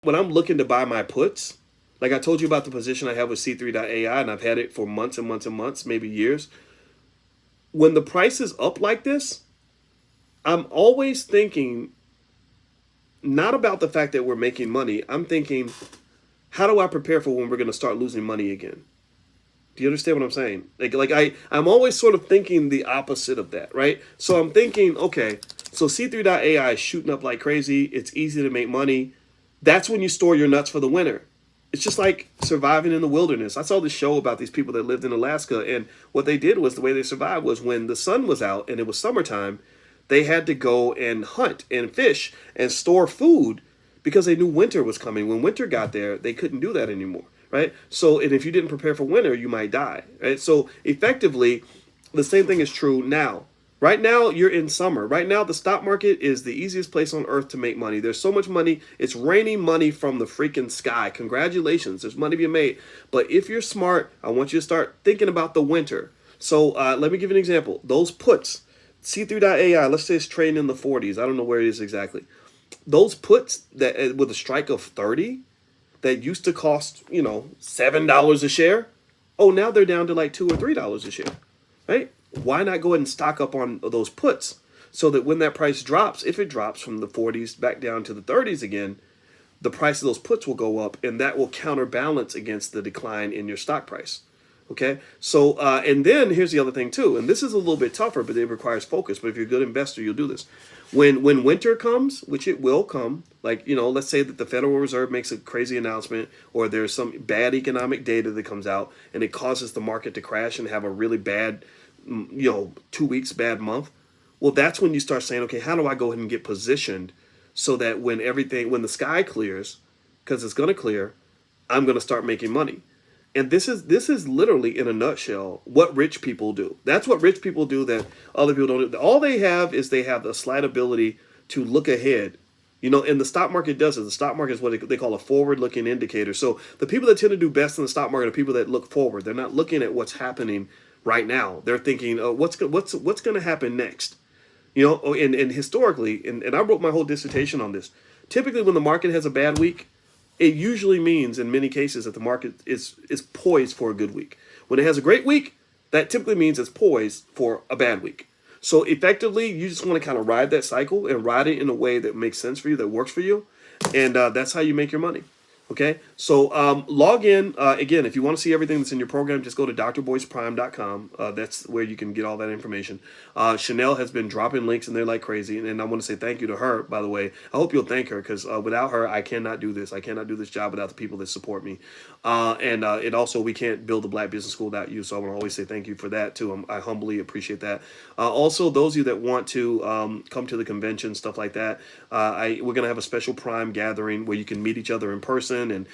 when I'm looking to buy my puts, like I told you about the position I have with C3.ai, and I've had it for months and months and months, maybe years. When the price is up like this, I'm always thinking not about the fact that we're making money. I'm thinking, how do I prepare for when we're going to start losing money again? Do you understand what I'm saying? I'm always sort of thinking the opposite of that, right? So I'm thinking, okay, so C3.ai is shooting up like crazy. It's easy to make money. That's when you store your nuts for the winter. It's just like surviving in the wilderness. I saw this show about these people that lived in Alaska, and what they did was the way they survived was when the sun was out and it was summertime, they had to go and hunt and fish and store food because they knew winter was coming. When winter got there, they couldn't do that anymore, right? So, and if you didn't prepare for winter, you might die, right? So, effectively, the same thing is true now. Right now, you're in summer. Right now, the stock market is the easiest place on earth to make money. There's so much money. It's raining money from the freaking sky. Congratulations. There's money being made. But if you're smart, I want you to start thinking about the winter. So let me give you an example. Those puts, C3.ai, let's say it's trading in the 40s. I don't know where it is exactly. Those puts that with a strike of 30 that used to cost, $7 a share. Oh, now they're down to like $2 or $3 a share, right? Why not go ahead and stock up on those puts so that when that price drops, if it drops from the 40s back down to the 30s again, the price of those puts will go up, and that will counterbalance against the decline in your stock price. Okay, so and then here's the other thing too, and this is a little bit tougher, but it requires focus. But if you're a good investor, you'll do this. When winter comes, which it will come, like let's say that the Federal Reserve makes a crazy announcement, or there's some bad economic data that comes out, and it causes the market to crash and have a really bad 2 weeks bad month. Well, that's when you start saying, okay, how do I go ahead and get positioned so that when the sky clears, because it's going to clear, I'm going to start making money. And this is literally in a nutshell what rich people do. That's what rich people do that other people don't do. All they have is they have the slight ability to look ahead. And the stock market does it. The stock market is what they call a forward-looking indicator. So the people that tend to do best in the stock market are people that look forward. They're not looking at what's happening right now. They're thinking, what's going to happen next? And historically, and I wrote my whole dissertation on this. Typically, when the market has a bad week, it usually means in many cases that the market is poised for a good week. When it has a great week, that typically means it's poised for a bad week. So effectively, you just want to kind of ride that cycle and ride it in a way that makes sense for you, that works for you. And that's how you make your money. Okay, so log in. Again, if you want to see everything that's in your program, just go to drboyceprime.com. That's where you can get all that information. Chanel has been dropping links in there like crazy, and I want to say thank you to her, by the way. I hope you'll thank her, because without her, I cannot do this. I cannot do this job without the people that support me. And it also, we can't build the Black Business School without you, so I want to always say thank you for that, too. I humbly appreciate that. Also, those of you that want to come to the convention, stuff like that, we're going to have a special Prime gathering where you can meet each other in person. And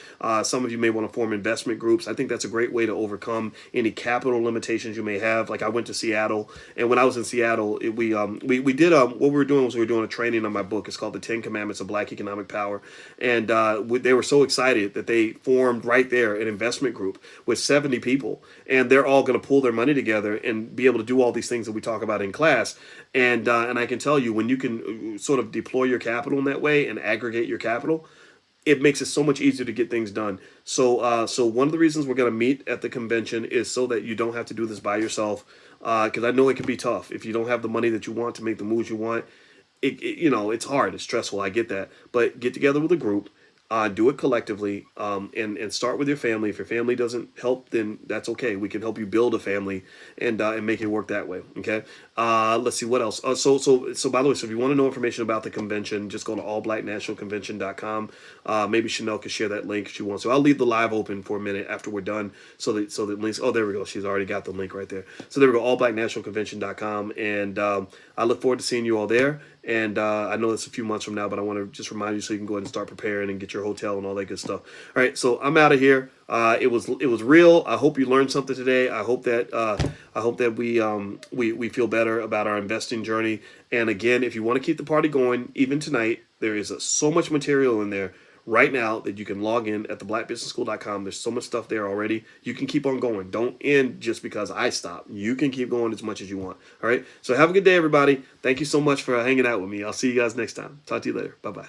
some of you may want to form investment groups. I think that's a great way to overcome any capital limitations you may have. Like I went to Seattle, and when I was in Seattle, we did what we were doing was we were doing a training on my book. It's called The 10 Commandments of Black Economic Power, and they were so excited that they formed right there an investment group with 70 people, and they're all going to pull their money together and be able to do all these things that we talk about in class. And I can tell you, when you can sort of deploy your capital in that way and aggregate your capital, it makes it so much easier to get things done. So one of the reasons we're going to meet at the convention is so that you don't have to do this by yourself, because I know it can be tough if you don't have the money that you want to make the moves you want. It's hard, it's stressful. I get that, but get together with a group. Do it collectively, and start with your family. If your family doesn't help, then that's okay. We can help you build a family and make it work that way. Okay. Let's see what else. So by the way, so if you want to know information about the convention, just go to allblacknationalconvention.com. Maybe Chanel could share that link if she wants. So I'll leave the live open for a minute after we're done. So that links. Oh, there we go. She's already got the link right there. So there we go. Allblacknationalconvention.com, and I look forward to seeing you all there. And I know it's a few months from now, but I want to just remind you so you can go ahead and start preparing and get your hotel and all that good stuff. All right, so I'm out of here. It was real. I hope you learned something today. I hope that we feel better about our investing journey. And again, if you want to keep the party going, even tonight, there is so much material in there right now that you can log in at theblackbusinessschool.com. There's so much stuff there already. You can keep on going. Don't end just because I stop. You can keep going as much as you want. All right. So have a good day, everybody. Thank you so much for hanging out with me. I'll see you guys next time. Talk to you later. Bye-bye.